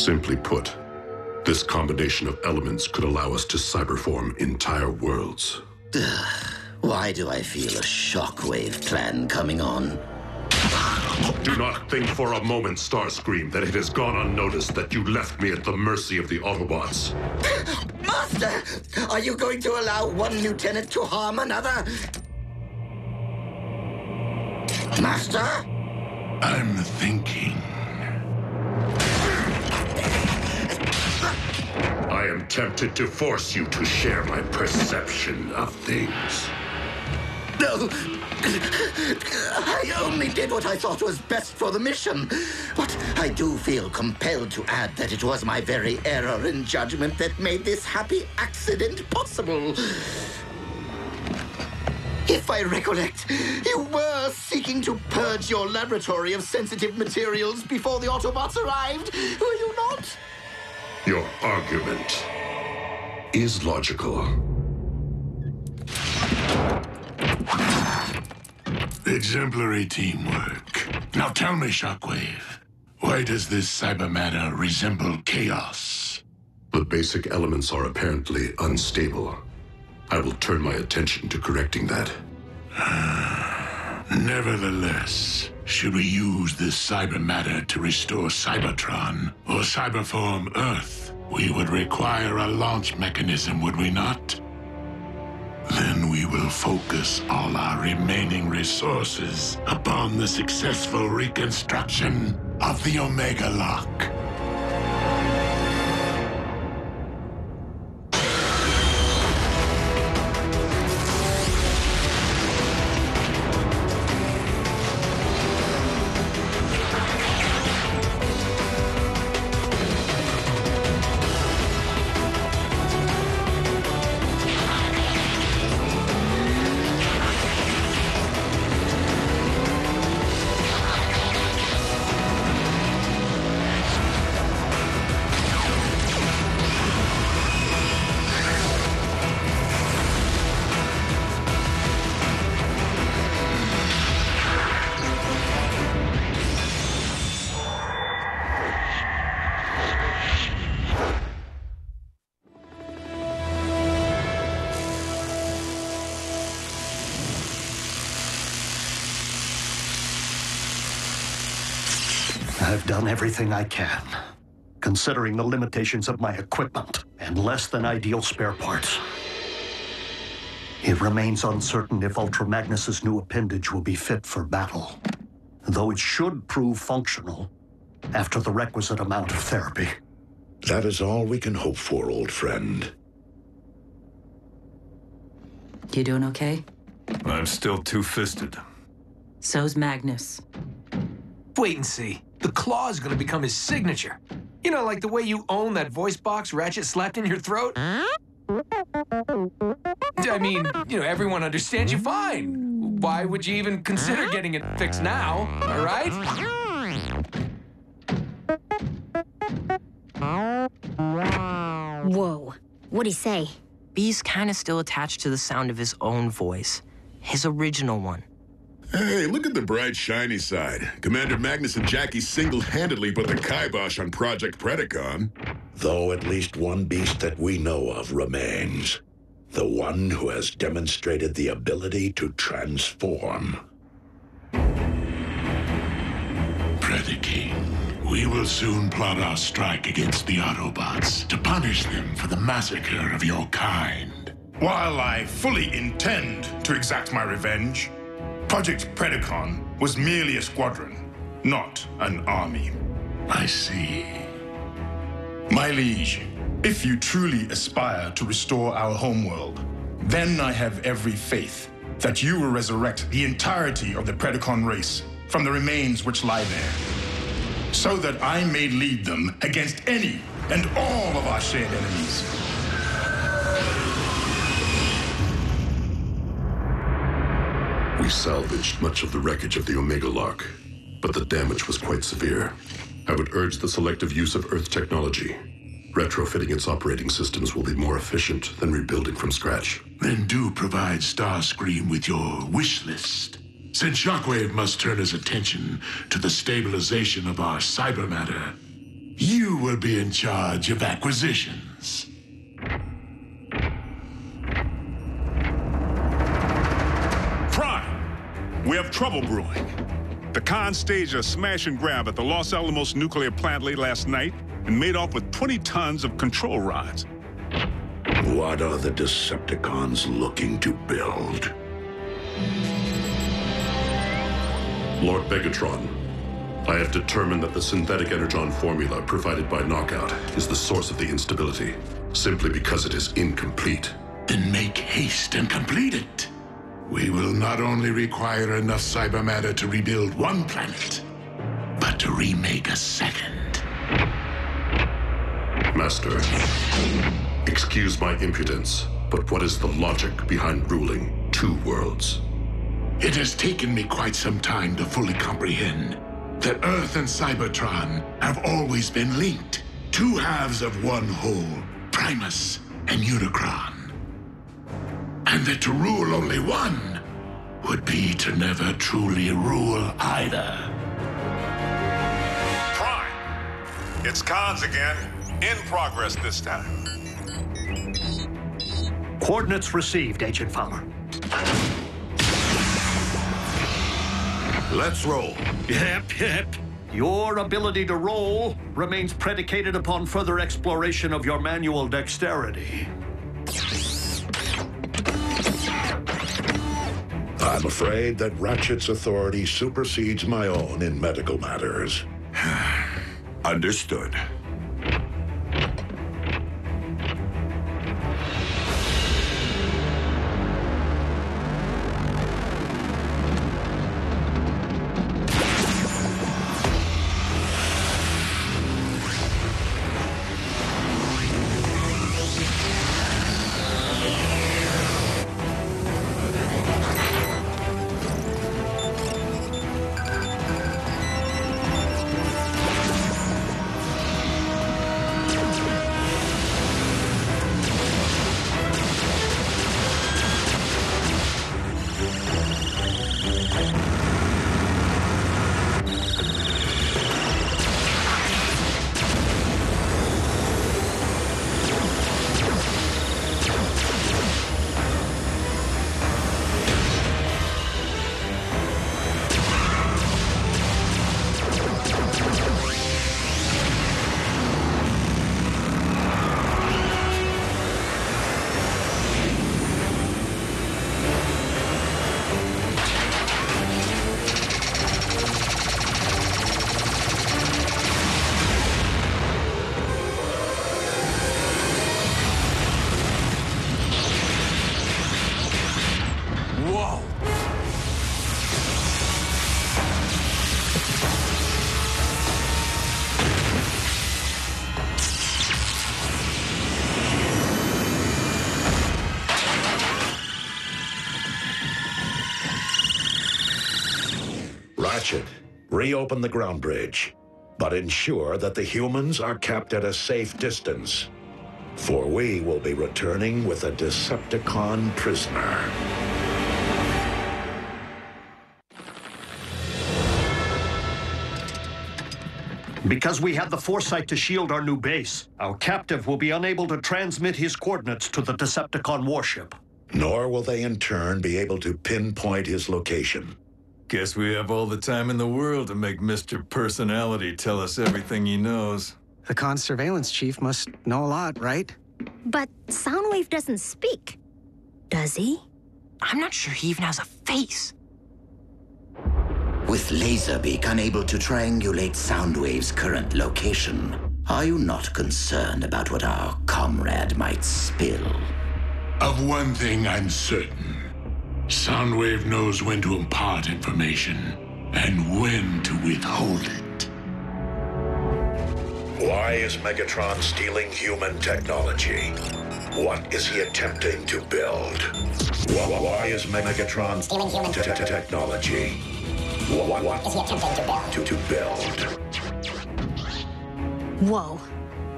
Simply put, this combination of elements could allow us to cyberform entire worlds. Why do I feel a shockwave plan coming on? Do not think for a moment, Starscream, that it has gone unnoticed that you left me at the mercy of the Autobots. Master! Are you going to allow one lieutenant to harm another? Master? I'm thinking. I am tempted to force you to share my perception of things. No! I only did what I thought was best for the mission. But I do feel compelled to add that it was my very error in judgment that made this happy accident possible. If I recollect, you were seeking to purge your laboratory of sensitive materials before the Autobots arrived, were you not? Your argument is logical. Exemplary teamwork. Now tell me, Shockwave, why does this cyber matter resemble chaos? The basic elements are apparently unstable. I will turn my attention to correcting that. Nevertheless, should we use this cyber matter to restore Cybertron or cyberform Earth, we would require a launch mechanism, would we not? Then we will focus all our remaining resources upon the successful reconstruction of the Omega Lock. I've done everything I can, considering the limitations of my equipment and less than ideal spare parts. It remains uncertain if Ultra Magnus's new appendage will be fit for battle, though it should prove functional after the requisite amount of therapy. That is all we can hope for, old friend. You doing okay? I'm still two-fisted. So's Magnus. Wait and see. The claw is going to become his signature. You know, like the way you own that voice box Ratchet slapped in your throat? I mean, you know, everyone understands you fine. Why would you even consider getting it fixed now, all right? Whoa. What'd he say? B's kind of still attached to the sound of his own voice. His original one. Hey, look at the bright, shiny side. Commander Magnus and Jackie single-handedly put the kibosh on Project Predacon. Though at least one beast that we know of remains. The one who has demonstrated the ability to transform. Predacon, we will soon plot our strike against the Autobots to punish them for the massacre of your kind. While I fully intend to exact my revenge, Project Predacon was merely a squadron, not an army. I see. My liege, if you truly aspire to restore our homeworld, then I have every faith that you will resurrect the entirety of the Predacon race from the remains which lie there, so that I may lead them against any and all of our shared enemies. We salvaged much of the wreckage of the Omega Lock, but the damage was quite severe. I would urge the selective use of Earth technology. Retrofitting its operating systems will be more efficient than rebuilding from scratch. Then do provide Starscream with your wish list. Since Shockwave must turn his attention to the stabilization of our cyber matter, You will be in charge of acquisitions. Prime! We have trouble brewing. The Khan staged a smash and grab at the Los Alamos nuclear plant late last night and made off with 20 tons of control rods. What are the Decepticons looking to build? Lord Megatron, I have determined that the synthetic energon formula provided by Knockout is the source of the instability, simply because it is incomplete. Then make haste and complete it. We will not only require enough cyber matter to rebuild one planet, but to remake a second. Master, excuse my impudence, but what is the logic behind ruling two worlds? It has taken me quite some time to fully comprehend that Earth and Cybertron have always been linked. Two halves of one whole, Primus and Unicron. And that to rule only one would be to never truly rule either. Prime! It's Khans again. In progress this time. Coordinates received, Agent Fowler. Let's roll. Yep. Your ability to roll remains predicated upon further exploration of your manual dexterity. I'm afraid that Ratchet's authority supersedes my own in medical matters. Understood. Ratchet, reopen the ground bridge, but ensure that the humans are kept at a safe distance, for we will be returning with a Decepticon prisoner. Because we had the foresight to shield our new base, our captive will be unable to transmit his coordinates to the Decepticon warship. Nor will they in turn be able to pinpoint his location. Guess we have all the time in the world to make Mr. Personality tell us everything he knows. The Khan surveillance chief must know a lot, right? But Soundwave doesn't speak. Does he? I'm not sure he even has a face. With Laserbeak unable to triangulate Soundwave's current location, are you not concerned about what our comrade might spill? Of one thing I'm certain. Soundwave knows when to impart information and when to withhold it. Why is Megatron stealing human technology? What is he attempting to build? Why is Megatron stealing human technology? What is he attempting to build? Whoa.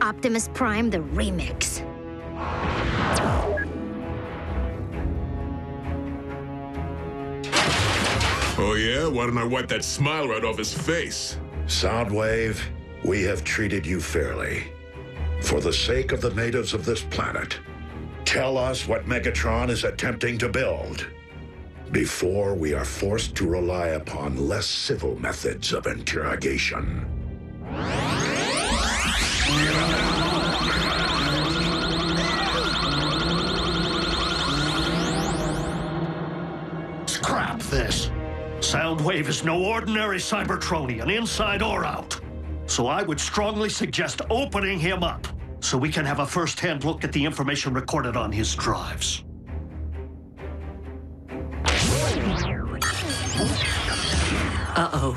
Optimus Prime, the remix. Oh yeah? Why don't I wipe that smile right off his face? Soundwave, we have treated you fairly. For the sake of the natives of this planet, tell us what Megatron is attempting to build, before we are forced to rely upon less civil methods of interrogation. Scrap this. Soundwave is no ordinary Cybertronian, inside or out. So I would strongly suggest opening him up, so we can have a first-hand look at the information recorded on his drives. Uh-oh.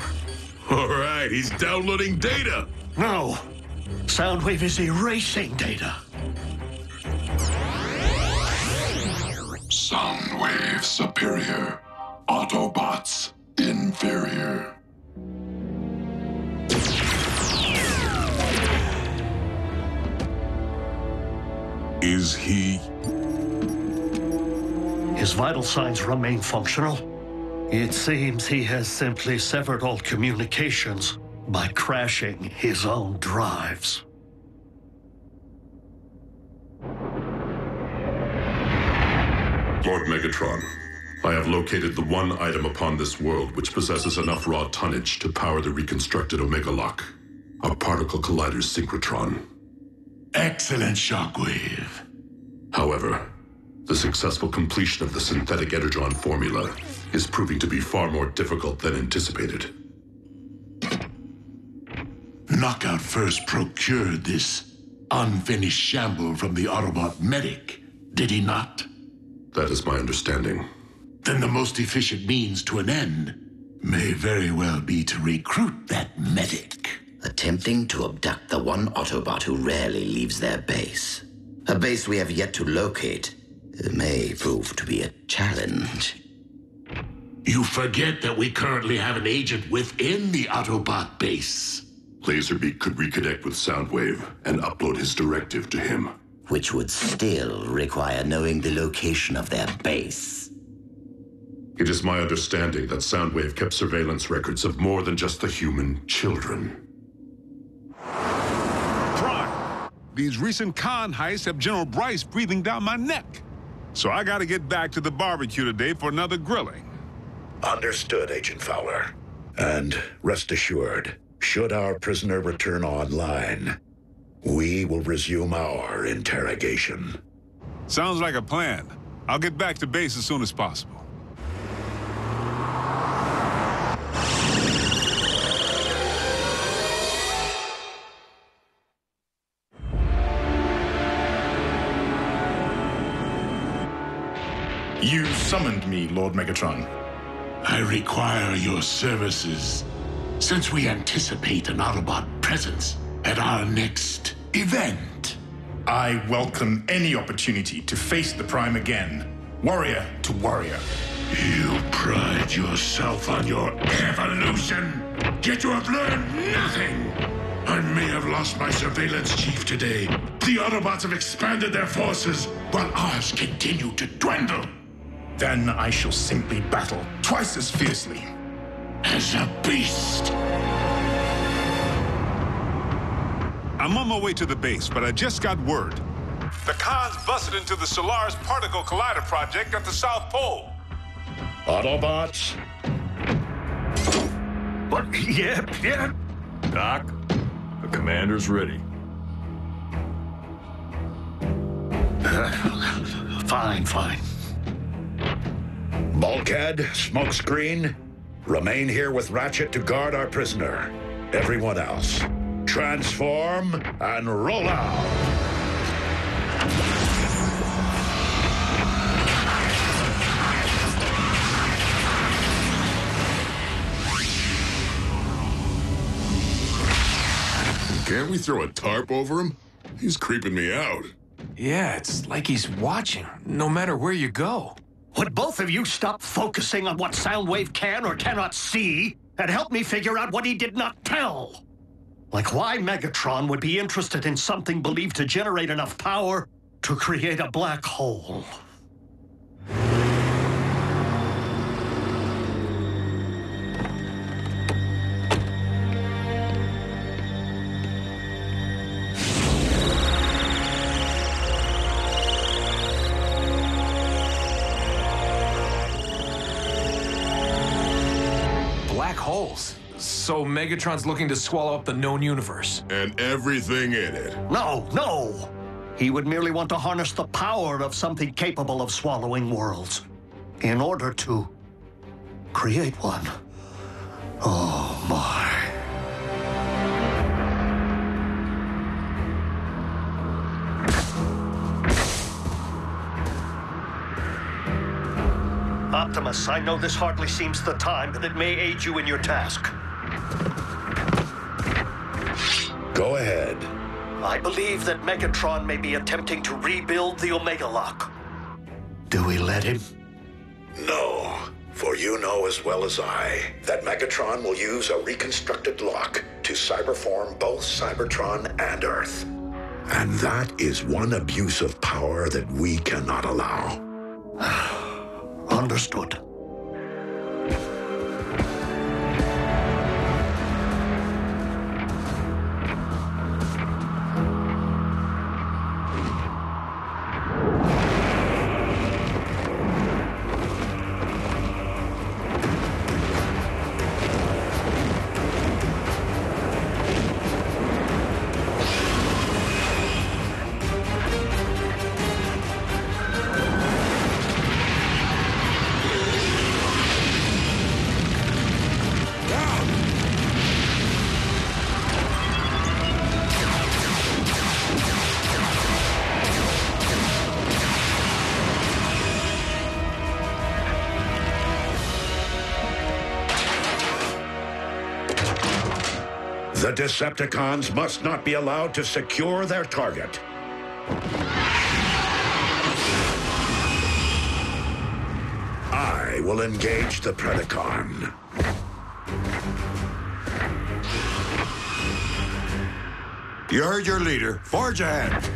All right, he's downloading data. No. Soundwave is erasing data. Soundwave superior. Autobots inferior. Is he? His vital signs remain functional. It seems he has simply severed all communications by crashing his own drives. Lord Megatron, I have located the one item upon this world which possesses enough raw tonnage to power the reconstructed Omega Lock, a particle collider's synchrotron. Excellent, Shockwave. However, the successful completion of the synthetic energon formula is proving to be far more difficult than anticipated. Knockout first procured this unfinished shamble from the Autobot medic, did he not? That is my understanding. Then the most efficient means to an end may very well be to recruit that medic. Attempting to abduct the one Autobot who rarely leaves their base. A base we have yet to locate may prove to be a challenge. You forget that we currently have an agent within the Autobot base. Laserbeak could reconnect with Soundwave and upload his directive to him. Which would still require knowing the location of their base. It is my understanding that Soundwave kept surveillance records of more than just the human children. Prime, these recent con heists have General Bryce breathing down my neck. So I gotta get back to the barbecue today for another grilling. Understood, Agent Fowler. And rest assured, should our prisoner return online, we will resume our interrogation. Sounds like a plan. I'll get back to base as soon as possible. You summoned me, Lord Megatron. I require your services, since we anticipate an Autobot presence at our next event. I welcome any opportunity to face the Prime again, warrior to warrior. You pride yourself on your evolution, yet you have learned nothing. I may have lost my surveillance chief today. The Autobots have expanded their forces, while ours continue to dwindle. Then I shall simply battle twice as fiercely. As a beast. I'm on my way to the base, but I just got word. The cons busted into the Solaris Particle Collider project at the South Pole. Autobots? What? Yeah. Doc, the commander's ready. Fine. Bulkhead, smokescreen, remain here with Ratchet to guard our prisoner. Everyone else, transform and roll out. Can't we throw a tarp over him? He's creeping me out. Yeah, it's like he's watching, no matter where you go. Would both of you stop focusing on what Soundwave can or cannot see and help me figure out what he did not tell? Like why Megatron would be interested in something believed to generate enough power to create a black hole. holes. So Megatron's looking to swallow up the known universe. And everything in it. No, no! He would merely want to harness the power of something capable of swallowing worlds in order to create one. Oh, my. Optimus, I know this hardly seems the time, but it may aid you in your task. Go ahead. I believe that Megatron may be attempting to rebuild the Omega Lock. Do we let him? No, for you know as well as I that Megatron will use a reconstructed lock to cyberform both Cybertron and Earth. And that is one abuse of power that we cannot allow. Understood. The Decepticons must not be allowed to secure their target. I will engage the Predacon. You heard your leader. Forge ahead.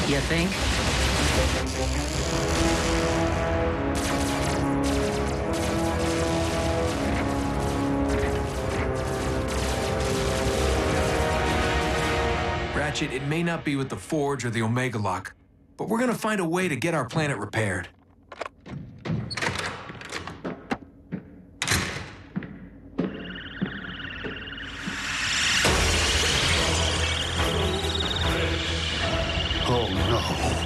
You think? Ratchet, it may not be with the Forge or the Omega Lock, but we're gonna find a way to get our planet repaired. Oh no.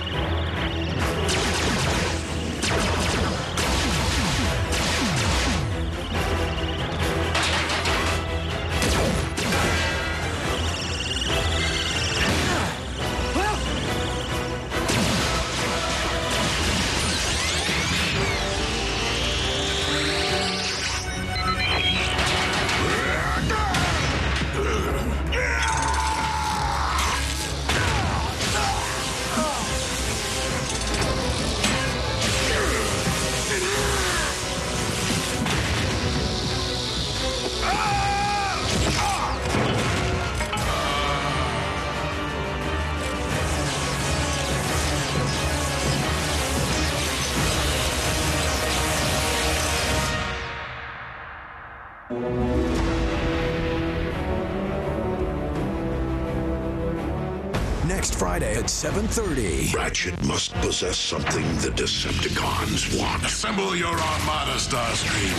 Next Friday at 7:30. Ratchet must possess something the Decepticons want. Assemble your armada, Starscream.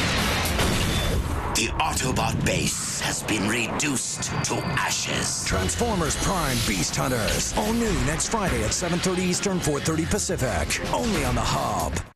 The Autobot base has been reduced to ashes. Transformers Prime Beast Hunters. All new next Friday at 7:30 Eastern, 4:30 Pacific. Only on the Hub.